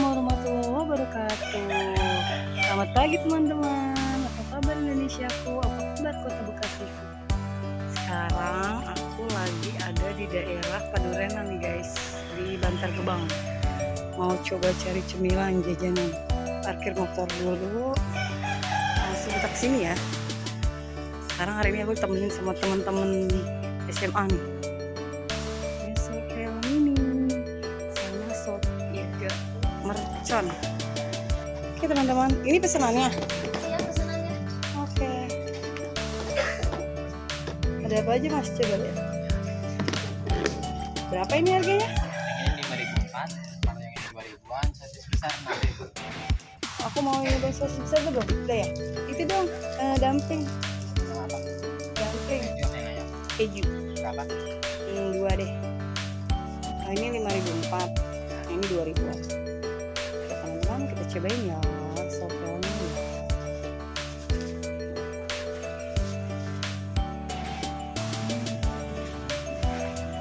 warahmatullahi wabarakatuh. Selamat pagi teman-teman. Apa kabar Indonesiaku? Apa kabar Kota Bekasiku? Sekarang aku lagi ada di daerah Padurenan nih guys, di Bantar Gebang. Mau coba cari cemilan jajanan. Parkir motor dulu. Langsung kita kesini ya. Sekarang hari ini aku temenin sama teman-teman SMA nih. Mercon. Oke teman-teman, ini pesanannya. Iya pesanannya. Oke. Ada apa aja mas? Coba lihat. Berapa ini harganya? Ini 5.004, kalau yang ini 2.000-an, sosis besar 6.000. Aku mau yang sosis besar tuh dong. Udah ya? Itu dong, dumpling. Apa? Dumpling. Yang ayam. Keju. Berapa? 2 deh. Nah, ini 5.004. Ini 2.000-an. Teman-teman kita cobain ya sofelnya ya.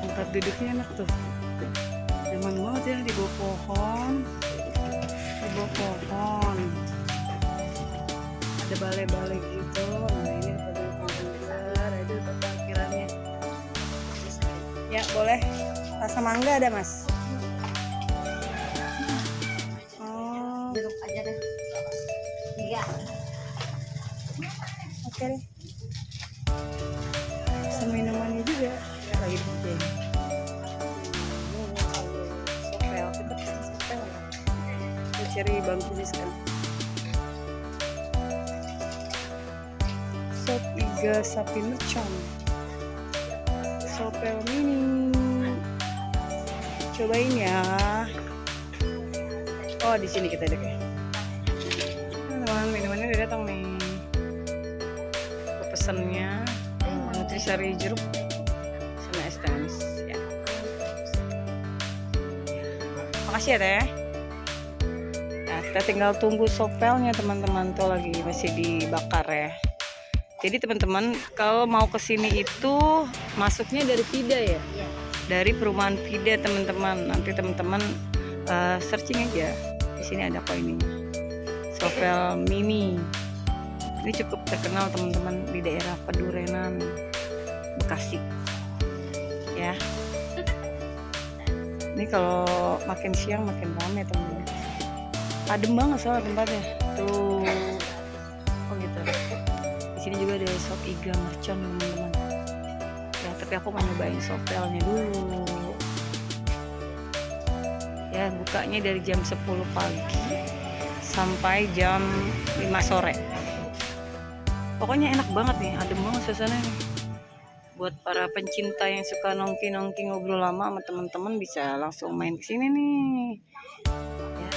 Tempat duduknya enak tuh, nyaman banget ya, di bawah pohon, ada balai-balai gitu. Nah ini tempat duduk besar, ada tempat parkirannya ya. Boleh rasa mangga ada mas? Duduk aja deh. Iya. Oke deh. Pesan minumannya juga ya, lagi dikerjain. Sopel, kita pesan sopel ya. Kita cari bangku sih sekarang. Sop iga sapi mercon. Sopel mini. Cobain ya. Oh di sini kita deh. Teman-teman, minumannya udah datang nih. Pesannya nutrisari jeruk sama es teh manis ya. Makasih ya teh. Nah, kita tinggal tunggu sopelnya teman-teman, tuh lagi masih dibakar ya. Jadi teman-teman kalau mau kesini itu masuknya dari Vida ya. Iya. Dari perumahan Vida teman-teman. Nanti teman-teman searching aja. Di sini ada kok ini. Sopel mini. Ini cukup terkenal teman-teman di daerah Padurenan, Bekasi. Ya. Ini kalau makin siang makin ramai teman-teman. Adem banget soalnya tempatnya. Tuh. Oh gitu. Di sini juga ada sop iga mercon teman-teman. Ya, tapi aku mau nyobain sopelnya dulu. Ya, bukanya dari jam 10 pagi sampai jam 5 sore. Pokoknya enak banget nih, adem banget suasananya. Buat para pencinta yang suka nongki-nongki ngobrol lama sama teman-teman bisa langsung main ke sini nih. Ya.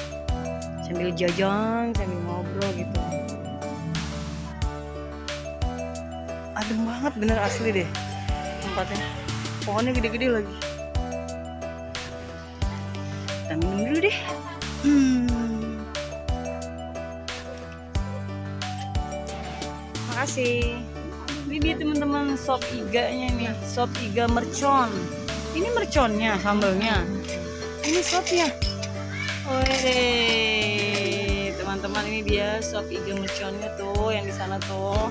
Sambil jajan, sambil ngobrol gitu. Adem banget, bener asli deh tempatnya. Pohonnya gede-gede lagi. Kita minum dulu deh. Makasih. Ini dia teman-teman sop iganya nih, sop iga mercon. Ini merconnya, sambalnya. Ini sopnya. Wih, teman-teman ini dia sop iga merconnya tuh, yang di sana tuh.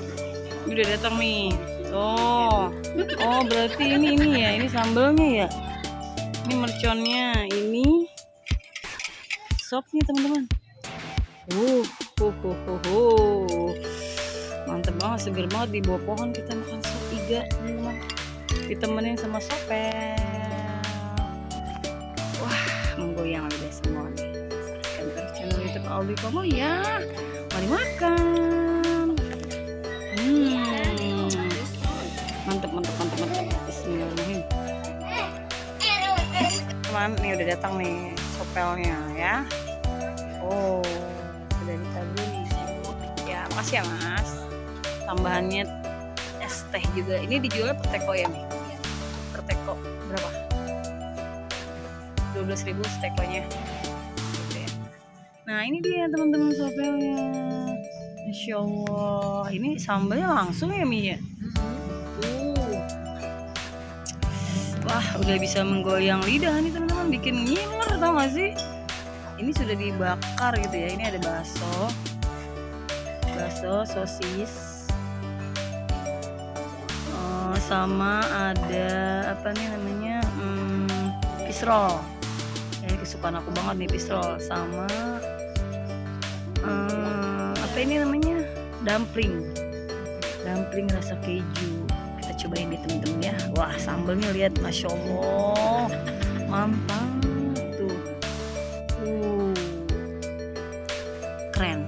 Ini udah datang nih. Tuh. Oh, berarti ini ya, ini sambalnya ya. Ini merconnya, ini sopnya teman-teman. Mantep banget, seger banget di bawah pohon kita makan sop iga teman-teman. Ditemenin sama sopel. Wah, menggoyang lidah semua nih. Saksikan terus channel YouTube Aldi Komo ya. Mari makan. Mantep. Bismillahirrahmanirrahim. Teman, nih udah datang nih sopelnya ya. Oh, udah ditaburi. Ya, makasih ya mas. Tambahannya es teh juga. Ini dijual per teko ya nih. Per teko berapa? 12.000 stekonya. Gitu ya. Nah ini dia teman-teman sopelnya. Masya Allah. Ini sambalnya langsung ya Mi ya. Wah udah bisa menggoyang lidah nih teman-teman. Bikin ngiler tau gak sih? ini sudah dibakar gitu ya. Ini ada bakso, sosis, sama ada apa nih namanya, fish roll. Ini kesukaan aku banget nih, fish roll. Sama apa ini namanya, dumpling rasa keju. Kita cobain deh temen-temen ya. Wah, sambalnya lihat, masya Allah, mantap tuh. Keren.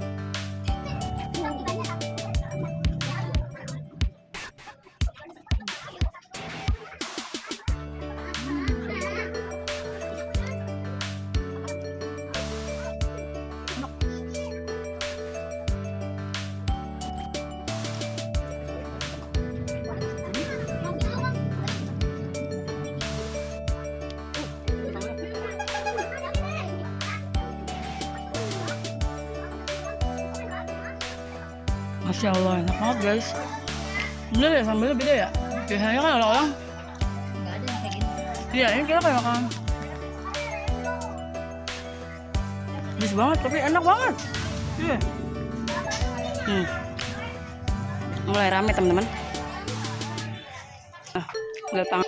Masya Allah, enak banget guys. Bener ya, sambalnya beda ya. Biasanya kan orang-orang Nggak ada yang kayak gini. iya, ini kita kayak makan pedes banget, tapi enak banget. Iya. Mulai rame teman-teman. Datang.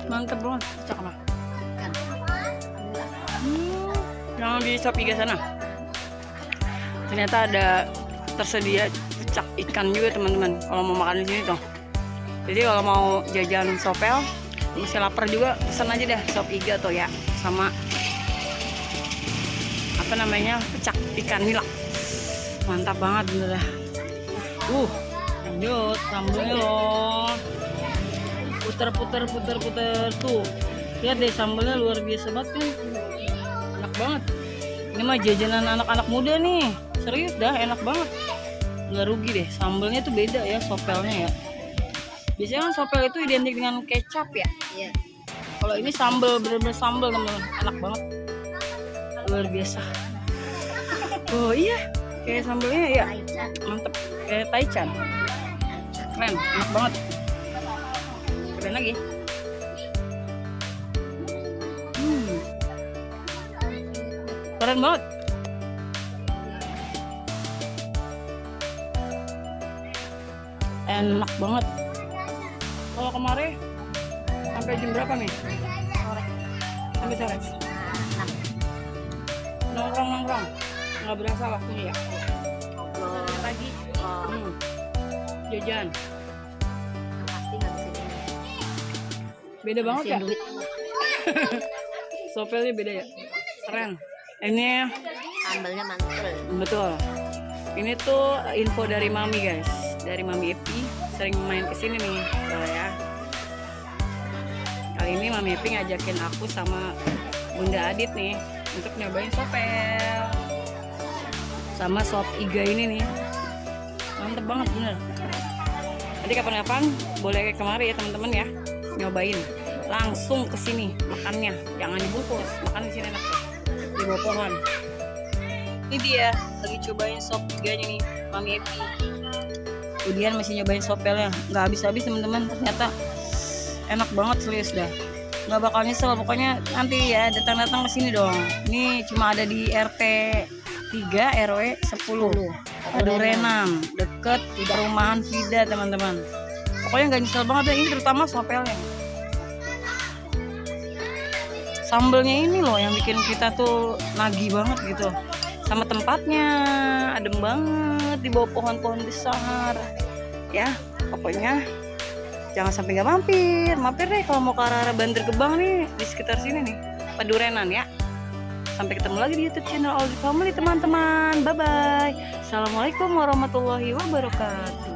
Mantep banget, cakep lah. Yang di Shop Iga sana ternyata ada tersedia pecak ikan juga teman-teman kalau mau makan di sini tuh. Jadi kalau mau jajan sopel masih lapar juga, pesan aja deh Shop Iga tuh ya, sama apa namanya, pecak ikan nila. Mantap banget bener dah. Lanjut sambalnya loh, puter tuh. Lihat deh, sambalnya luar biasa banget kan, enak banget. Ini mah jajanan anak-anak muda nih, serius dah, enak banget, nggak rugi deh. Sambalnya tuh beda ya, sopelnya ya. Biasanya kan sopel itu identik dengan kecap ya. Iya. Kalau ini sambal, bener-bener sambal teman-teman, enak banget, luar biasa. Oh iya, kayak sambalnya ya, mantep, kayak taichan. Keren, enak banget. Keren lagi. Keren banget. Enak banget. Kalau kemarin sampai jam berapa nih? Sampai sore. Nongkrong. Nggak berasa waktunya ya. Pagi. Jajan. Yang pasti nggak bisa ini. Beda banget ya. Duit. Sopelnya beda ya. Keren. Ini Sambalnya mantul. betul. Ini tuh info dari Mami guys, dari Mami Epi, sering main kesini nih, ya. Kali ini Mami Epi ngajakin aku sama Bunda Adit nih untuk nyobain sopel sama Shop Iga ini nih. Mantep banget bener. Nanti kapan-kapan boleh kemari ya teman-teman ya, nyobain. Langsung kesini makannya, jangan dibungkus, makan di sini enak tuh. Di bawah pohon. Ini dia lagi cobain Shop Iganya nih, Mami Epi. Kemudian masih nyobain sopelnya, nggak habis-habis teman-teman. Ternyata enak banget, serius dah. Nggak bakal nyesel, pokoknya nanti ya datang-datang ke sini dong. Ini cuma ada di RT 3 RW 10 Padurenan, deket perumahan Vida teman-teman. Pokoknya nggak nyesel banget deh, ini terutama sopelnya. Sambelnya ini loh yang bikin kita tuh nagih banget gitu. Sama tempatnya, adem banget di bawah pohon-pohon besar. Ya, pokoknya jangan sampai nggak mampir deh kalau mau ke arah Bantar Gebang nih, di sekitar sini nih, Padurenan ya. Sampai ketemu lagi di YouTube channel Aldi Family teman-teman. Bye bye. Assalamualaikum warahmatullahi wabarakatuh.